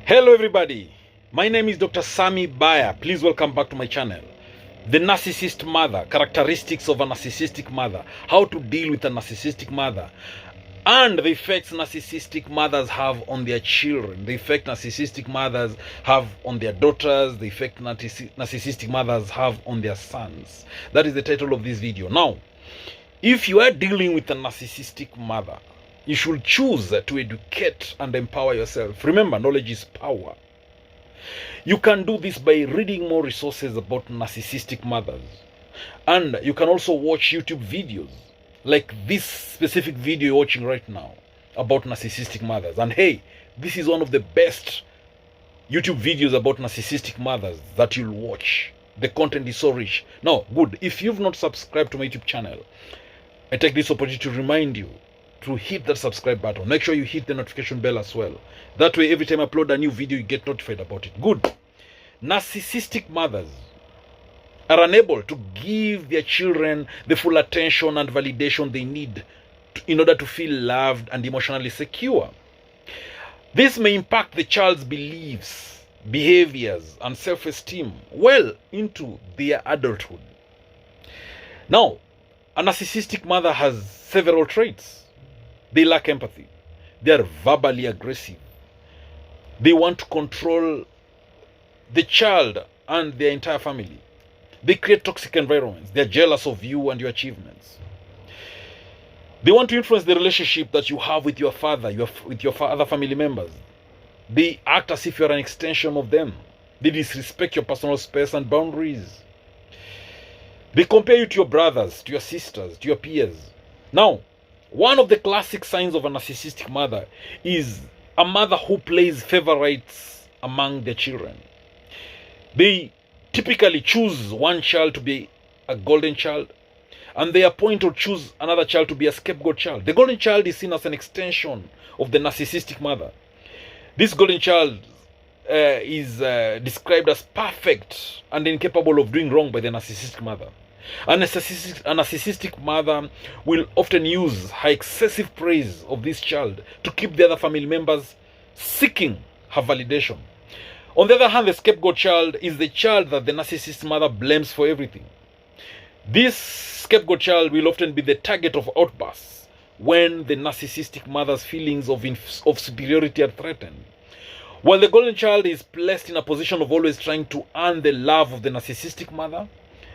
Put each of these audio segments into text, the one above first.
Hello everybody, my name is Dr. Sami Baya. Please welcome back to my channel. The Narcissist Mother, characteristics of a narcissistic mother, how to deal with a narcissistic mother, and the effects narcissistic mothers have on their children, the effect narcissistic mothers have on their daughters, the effect narcissistic mothers have on their sons. That is the title of this video. Now, if you are dealing with a narcissistic mother, you should choose to educate and empower yourself. Remember, knowledge is power. You can do this by reading more resources about narcissistic mothers. And you can also watch YouTube videos like this specific video you're watching right now about narcissistic mothers. And hey, this is one of the best YouTube videos about narcissistic mothers that you'll watch. The content is so rich. Now, good. If you've not subscribed to my YouTube channel, I take this opportunity to remind you to hit that subscribe button. Make sure you hit the notification bell as well. That way, every time I upload a new video, you get notified about it. Good. Narcissistic mothers are unable to give their children the full attention and validation they need in order to feel loved and emotionally secure. This may impact the child's beliefs, behaviors, and self-esteem well into their adulthood. Now, a narcissistic mother has several traits. They lack empathy. They are verbally aggressive. They want to control the child and their entire family. They create toxic environments. They are jealous of you and your achievements. They want to influence the relationship that you have with your father, with your other family members. They act as if you are an extension of them. They disrespect your personal space and boundaries. They compare you to your brothers, to your sisters, to your peers. Now, one of the classic signs of a narcissistic mother is a mother who plays favorites among their children. They typically choose one child to be a golden child, and they appoint or choose another child to be a scapegoat child. The golden child is seen as an extension of the narcissistic mother. This golden child is described as perfect and incapable of doing wrong by the narcissistic mother. A narcissistic mother will often use her excessive praise of this child to keep the other family members seeking her validation. On the other hand, the scapegoat child is the child that the narcissist mother blames for everything. This scapegoat child will often be the target of outbursts when the narcissistic mother's feelings of superiority are threatened. While the golden child is placed in a position of always trying to earn the love of the narcissistic mother,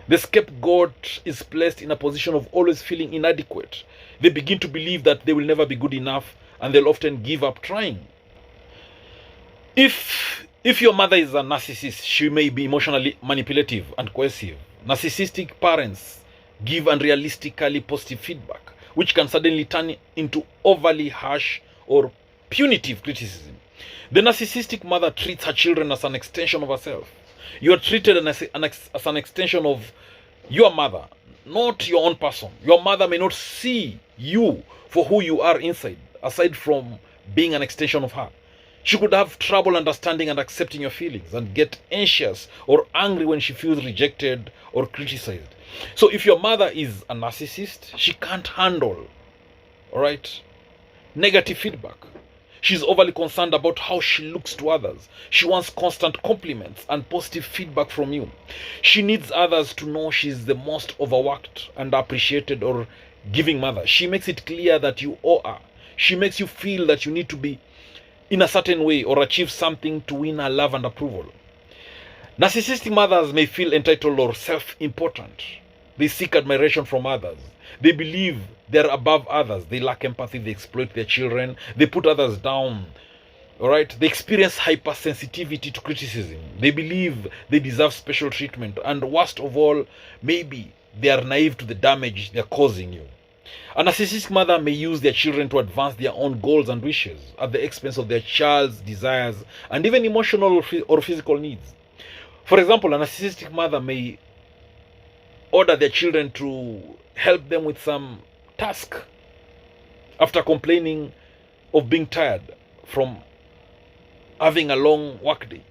the scapegoat is placed in a position of always feeling inadequate. They begin to believe that they will never be good enough, and they'll often give up trying. If your mother is a narcissist, she may be emotionally manipulative and coercive. Narcissistic parents give unrealistically positive feedback, which can suddenly turn into overly harsh or punitive criticism. The narcissistic mother treats her children as an extension of herself. You are treated as an extension of your mother, not your own person. Your mother may not see you for who you are inside, aside from being an extension of her. She could have trouble understanding and accepting your feelings and get anxious or angry when she feels rejected or criticized. So if your mother is a narcissist, she can't handle, negative feedback. She's overly concerned about how she looks to others. She wants constant compliments and positive feedback from you. She needs others to know she's the most overworked and appreciated or giving mother. She makes it clear that you owe her. She makes you feel that you need to be in a certain way or achieve something to win her love and approval. Narcissistic mothers may feel entitled or self-important. They seek admiration from others. They believe they're above others. They lack empathy. They exploit their children. They put others down. They experience hypersensitivity to criticism. They believe they deserve special treatment. And worst of all, maybe they are naive to the damage they're causing you. A narcissistic mother may use their children to advance their own goals and wishes at the expense of their child's desires and even emotional or physical needs. For example, a narcissistic mother may order their children to help them with some task after complaining of being tired from having a long work day.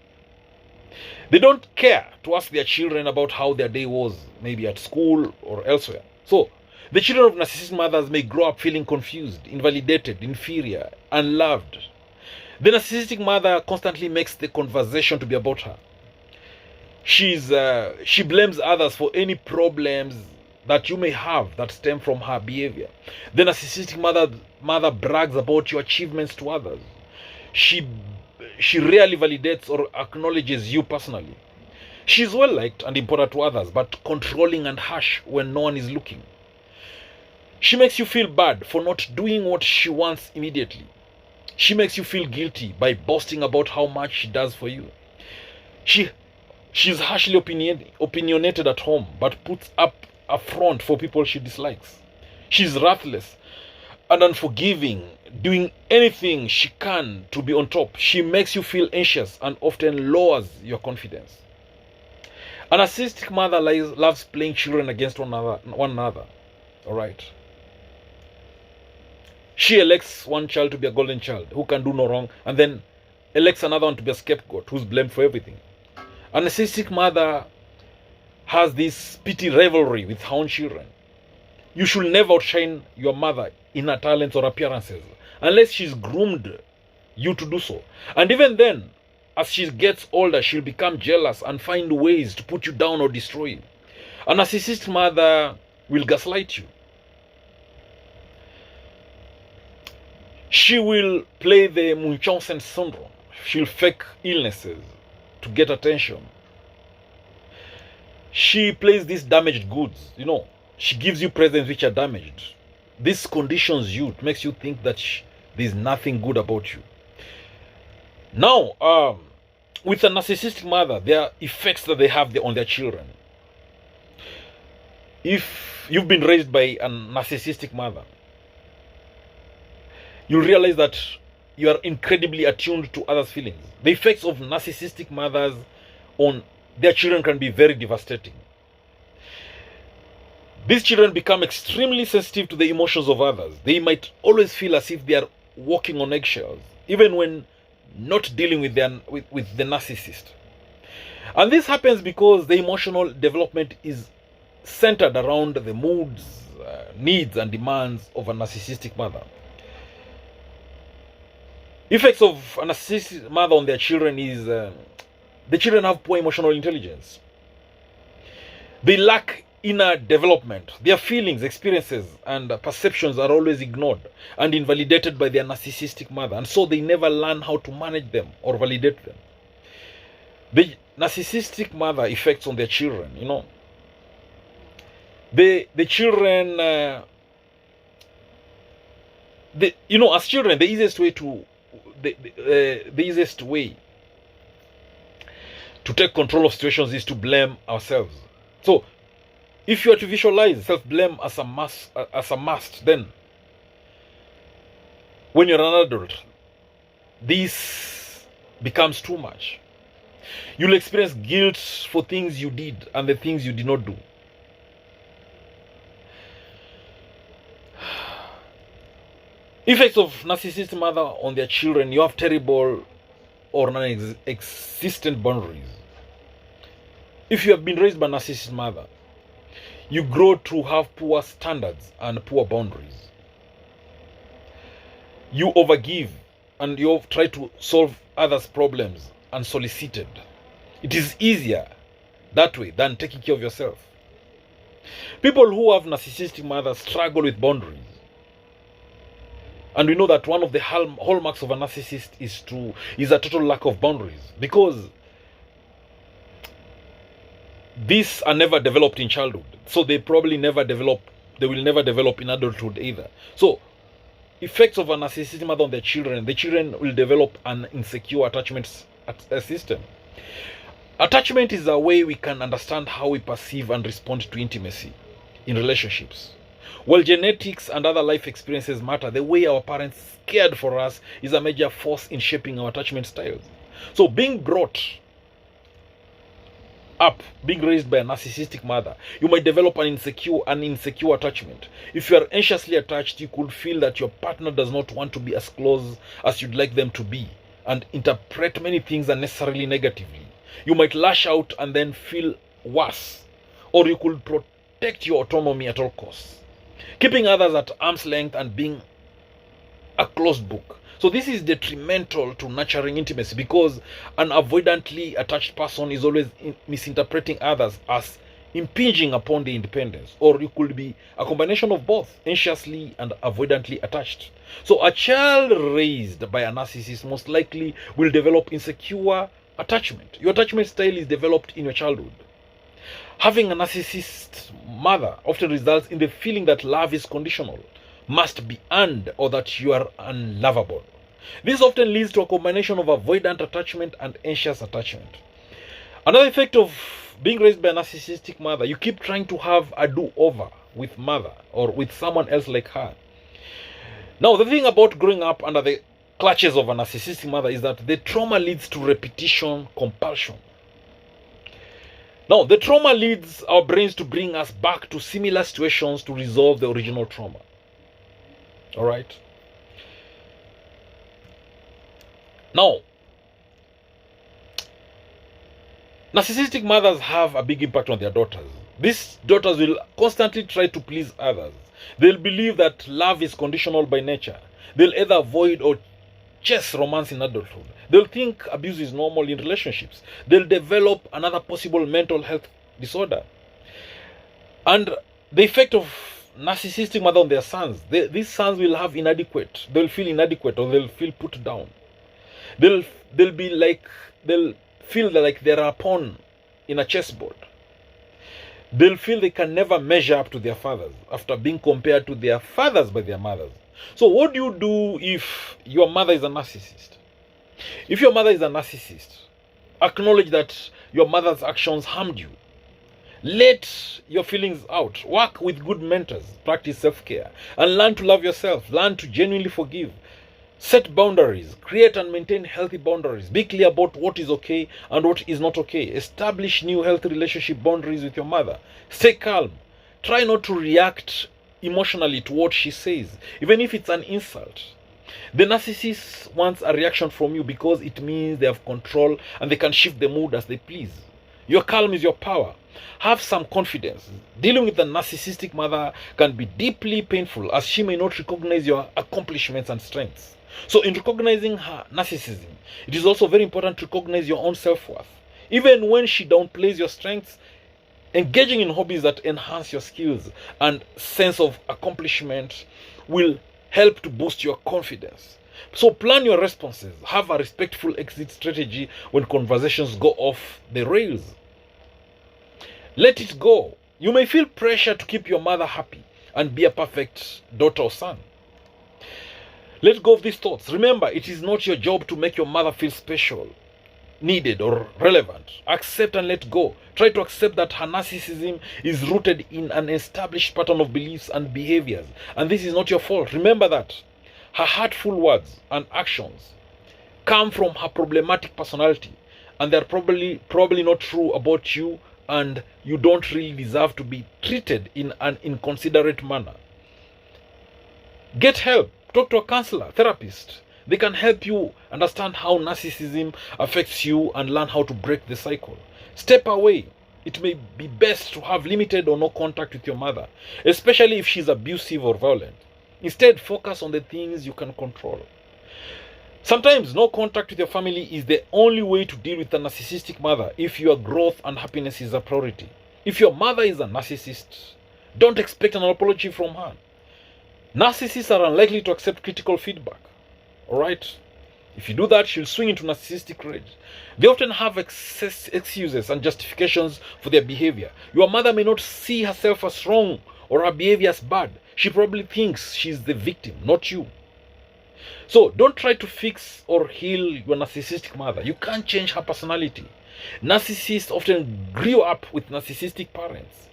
They don't care to ask their children about how their day was, maybe at school or elsewhere. So The children of narcissistic mothers may grow up feeling confused, invalidated, inferior, unloved. The narcissistic mother constantly makes the conversation to be about her. She blames others for any problems that you may have that stem from her behavior. The narcissistic mother brags about your achievements to others. She rarely validates or acknowledges you personally. She is well liked and important to others, but controlling and harsh when no one is looking. She makes you feel bad for not doing what she wants immediately. She makes you feel guilty by boasting about how much she does for you. She's harshly opinionated at home, but puts up a front for people she dislikes. She's ruthless and unforgiving, doing anything she can to be on top. She makes you feel anxious and often lowers your confidence. A narcissistic mother loves playing children against one another. All right. She elects one child to be a golden child who can do no wrong, and then elects another one to be a scapegoat who's blamed for everything. A narcissistic mother has this petty rivalry with her own children. You should never outshine your mother in her talents or appearances unless she's groomed you to do so. And even then, as she gets older, she'll become jealous and find ways to put you down or destroy you. A narcissistic mother will gaslight you. She will play the Munchausen syndrome. She'll fake illnesses to get attention. She plays these damaged goods. She gives you presents which are damaged. This conditions you. It makes you think that there's nothing good about you. Now, with a narcissistic mother, there are effects that they have on their children. If you've been raised by a narcissistic mother, you'll realize that you are incredibly attuned to others' feelings. The effects of narcissistic mothers on their children can be very devastating. These children become extremely sensitive to the emotions of others. They might always feel as if they are walking on eggshells, even when not dealing with the narcissist. And this happens because the emotional development is centered around the moods, needs, and demands of a narcissistic mother. Effects of a narcissistic mother on their children is the children have poor emotional intelligence. They lack inner development. Their feelings, experiences, and perceptions are always ignored and invalidated by their narcissistic mother, and so they never learn how to manage them or validate them. The narcissistic mother effects on their children, the children, as children, the easiest way to take control of situations is to blame ourselves. So, if you are to visualize self-blame as a must, then when you're an adult, this becomes too much. You'll experience guilt for things you did and the things you did not do. Effects of narcissistic mother on their children: you have terrible or non-existent boundaries. If you have been raised by a narcissistic mother, you grow to have poor standards and poor boundaries. You overgive and you try to solve others' problems unsolicited. It is easier that way than taking care of yourself. People who have narcissistic mothers struggle with boundaries. And we know that one of the hallmarks of a narcissist is a total lack of boundaries, because these are never developed in childhood. So they will never develop in adulthood either. So effects of a narcissistic mother on the children will develop an insecure attachment system. Attachment is a way we can understand how we perceive and respond to intimacy in relationships. While genetics and other life experiences matter, the way our parents cared for us is a major force in shaping our attachment styles. So being raised by a narcissistic mother, you might develop an insecure attachment. If you are anxiously attached, you could feel that your partner does not want to be as close as you'd like them to be, and interpret many things unnecessarily negatively. You might lash out and then feel worse, or you could protect your autonomy at all costs. keeping others at arm's length and being a closed book. So this is detrimental to nurturing intimacy, because an avoidantly attached person is always misinterpreting others as impinging upon their independence, or you could be a combination of both, anxiously and avoidantly attached. So a child raised by a narcissist most likely will develop insecure attachment. Your attachment style is developed in your childhood. Having a narcissist mother often results in the feeling that love is conditional, must be earned, or that you are unlovable. This often leads to a combination of avoidant attachment and anxious attachment. Another effect of being raised by a narcissistic mother, you keep trying to have a do-over with mother or with someone else like her. Now, the thing about growing up under the clutches of a narcissistic mother is that the trauma leads to repetition, compulsion. Now, the trauma leads our brains to bring us back to similar situations to resolve the original trauma. All right? Now, narcissistic mothers have a big impact on their daughters. These daughters will constantly try to please others. They'll believe that love is conditional by nature. They'll either avoid or chase romance in adulthood. They'll think abuse is normal in relationships. They'll develop another possible mental health disorder. And the effect of narcissistic mother on their sons, these sons will have inadequate. They'll feel inadequate, or they'll feel put down. They'll feel like they're a pawn in a chessboard. They'll feel they can never measure up to their fathers after being compared to their fathers by their mothers. So what do you do if your mother is a narcissist? If your mother is a narcissist, acknowledge that your mother's actions harmed you. Let your feelings out. Work with good mentors. Practice self-care. And learn to love yourself. Learn to genuinely forgive. Set boundaries. Create and maintain healthy boundaries. Be clear about what is okay and what is not okay. Establish new healthy relationship boundaries with your mother. Stay calm. Try not to react emotionally to what she says, even if it's an insult. The narcissist wants a reaction from you because it means they have control and they can shift the mood as they please. Your calm is your power. Have some confidence. Dealing with a narcissistic mother can be deeply painful, as she may not recognize your accomplishments and strengths. So in recognizing her narcissism, it is also very important to recognize your own self-worth. Even when she downplays your strengths, engaging in hobbies that enhance your skills and sense of accomplishment will help to boost your confidence. So plan your responses. Have a respectful exit strategy when conversations go off the rails. Let it go. You may feel pressure to keep your mother happy and be a perfect daughter or son. Let go of these thoughts. Remember, it is not your job to make your mother feel special, needed, or relevant. Accept and let go. Try to accept that her narcissism is rooted in an established pattern of beliefs and behaviors, and this is not your fault. Remember that her hurtful words and actions come from her problematic personality, and they're probably not true about you, and you don't really deserve to be treated in an inconsiderate manner. Get help. Talk to a counselor, therapist. They can help you understand how narcissism affects you and learn how to break the cycle. Step away. It may be best to have limited or no contact with your mother, especially if she's abusive or violent. Instead, focus on the things you can control. Sometimes no contact with your family is the only way to deal with a narcissistic mother if your growth and happiness is a priority. If your mother is a narcissist, don't expect an apology from her. Narcissists are unlikely to accept critical feedback. Alright? If you do that, she'll swing into narcissistic rage. They often have excuses and justifications for their behavior. Your mother may not see herself as wrong or her behavior as bad. She probably thinks she's the victim, not you. So don't try to fix or heal your narcissistic mother. You can't change her personality. Narcissists often grew up with narcissistic parents,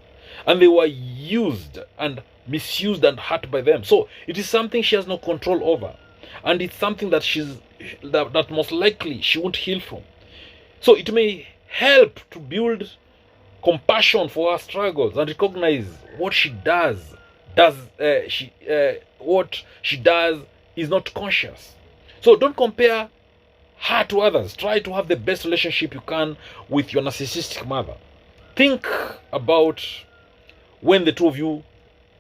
and they were used and misused and hurt by them. So it is something she has no control over, and it's something that that most likely she won't heal from. So it may help to build compassion for her struggles and recognize what she does is not conscious. So don't compare her to others. Try to have the best relationship you can with your narcissistic mother. Think about when the two of you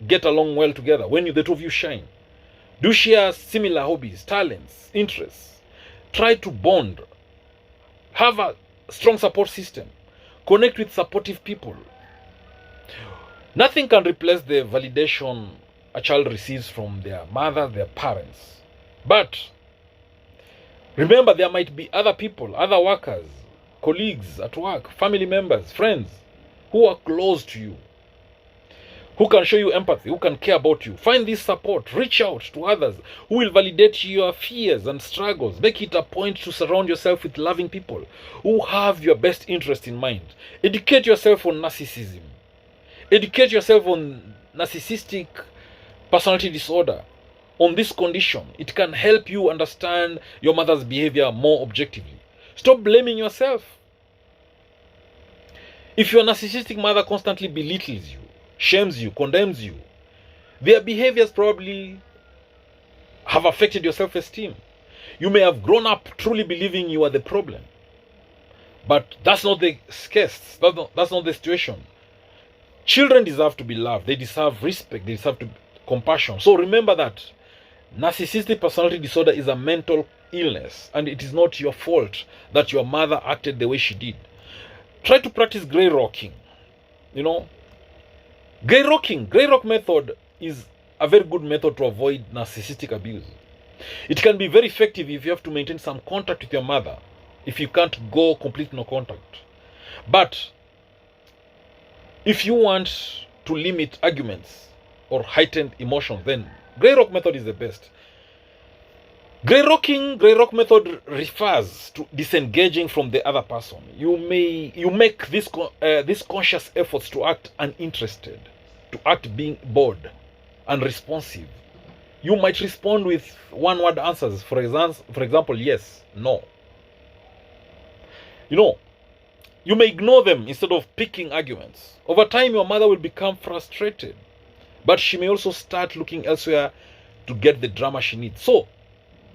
get along well together when the two of you shine? Do you share similar hobbies, talents, interests? Try to bond. Have a strong support system. Connect with supportive people. Nothing can replace the validation a child receives from their mother, their parents. But remember, there might be other people, other workers, colleagues at work, family members, friends who are close to you, who can show you empathy, who can care about you. Find this support. Reach out to others who will validate your fears and struggles. Make it a point to surround yourself with loving people who have your best interest in mind. Educate yourself on narcissism. Educate yourself on narcissistic personality disorder, on this condition. It can help you understand your mother's behavior more objectively. Stop blaming yourself. If your narcissistic mother constantly belittles you, shames you, condemns you, their behaviors probably have affected your self-esteem. You may have grown up truly believing you are the problem. But that's not the case. That's not the situation. Children deserve to be loved. They deserve respect. They deserve compassion. So remember that narcissistic personality disorder is a mental illness, and it is not your fault that your mother acted the way she did. Try to practice grey rocking. Grey rock method is a very good method to avoid narcissistic abuse. It can be very effective if you have to maintain some contact with your mother, if you can't go complete no contact. But if you want to limit arguments or heightened emotions, then grey rock method is the best. Grey rock method refers to disengaging from the other person. You make this conscious efforts to act uninterested, to act being bored, unresponsive. You might respond with one-word answers. For example, yes, no. You may ignore them instead of picking arguments. Over time, your mother will become frustrated, but she may also start looking elsewhere to get the drama she needs. So,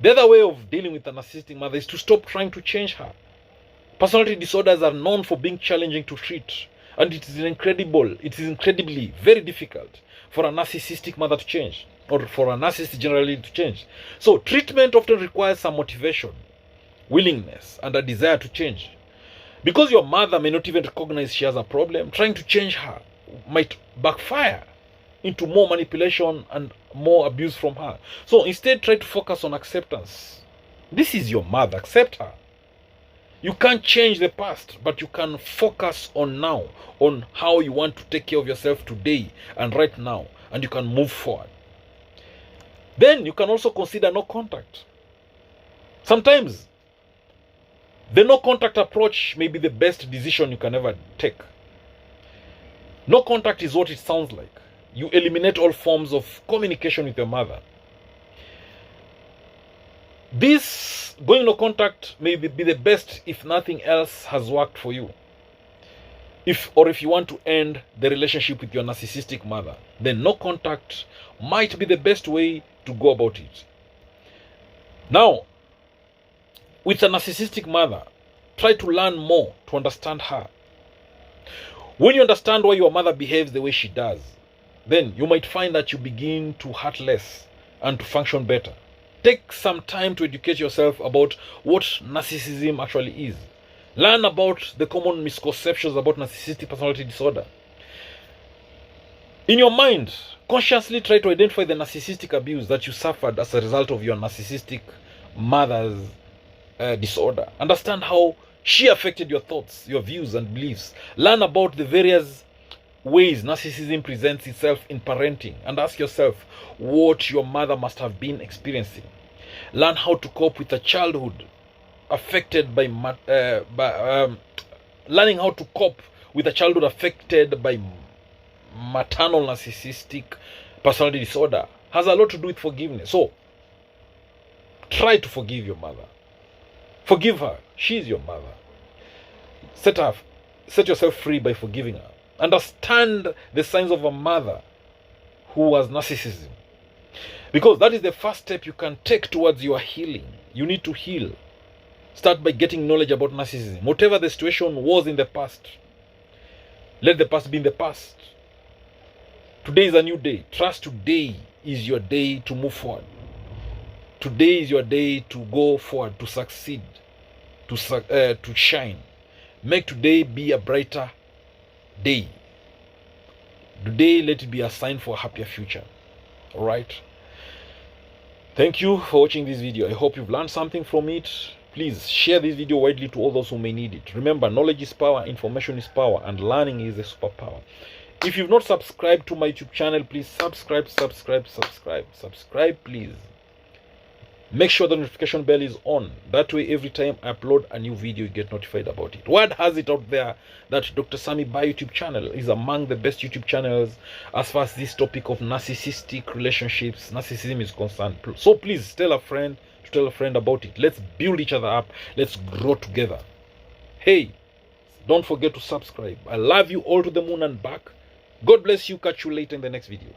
the other way of dealing with a narcissistic mother is to stop trying to change her. Personality disorders are known for being challenging to treat, and it is incredibly very difficult for a narcissistic mother to change, or for a narcissist generally to change. So, treatment often requires some motivation, willingness, and a desire to change. Because your mother may not even recognize she has a problem, trying to change her might backfire into more manipulation and more abuse from her. So instead, try to focus on acceptance. This is your mother. Accept her. You can't change the past, but you can focus on now, on how you want to take care of yourself today and right now, and you can move forward. Then you can also consider no contact. Sometimes the no contact approach may be the best decision you can ever take. No contact is what it sounds like. You eliminate all forms of communication with your mother. This going no contact may be the best if nothing else has worked for you. If you want to end the relationship with your narcissistic mother, then no contact might be the best way to go about it. Now, with a narcissistic mother, try to learn more to understand her. When you understand why your mother behaves the way she does, then you might find that you begin to hurt less and to function better. Take some time to educate yourself about what narcissism actually is. Learn about the common misconceptions about narcissistic personality disorder. In your mind, consciously try to identify the narcissistic abuse that you suffered as a result of your narcissistic mother's disorder. Understand how she affected your thoughts, your views and beliefs. Learn about the various ways narcissism presents itself in parenting, and ask yourself what your mother must have been experiencing. Learn how to cope with a childhood affected by learning how to cope with a childhood affected by maternal narcissistic personality disorder has a lot to do with forgiveness. So try to forgive your mother. Forgive her. She is your mother. Set yourself free by forgiving her. Understand the signs of a mother who has narcissism, because that is the first step you can take towards your healing. You need to heal. Start by getting knowledge about narcissism. Whatever the situation was in the past, let the past be in the past. Today is a new day. Trust today is your day to move forward. Today is your day to go forward, to succeed, to shine. Make today be a brighter day. Today, let it be a sign for a happier future. All right. Thank you for watching this video. I hope you've learned something from it. Please share this video widely to all those who may need it. Remember, knowledge is power, information is power, and learning is a superpower. If you've not subscribed to my YouTube channel, please subscribe, please. Make sure the notification bell is on. That way, every time I upload a new video, you get notified about it. Word has it out there that Dr. Sammy Baya YouTube channel is among the best YouTube channels as far as this topic of narcissistic relationships, narcissism is concerned. So please tell a friend to tell a friend about it. Let's build each other up. Let's grow together. Hey, don't forget to subscribe. I love you all to the moon and back. God bless you. Catch you later in the next video.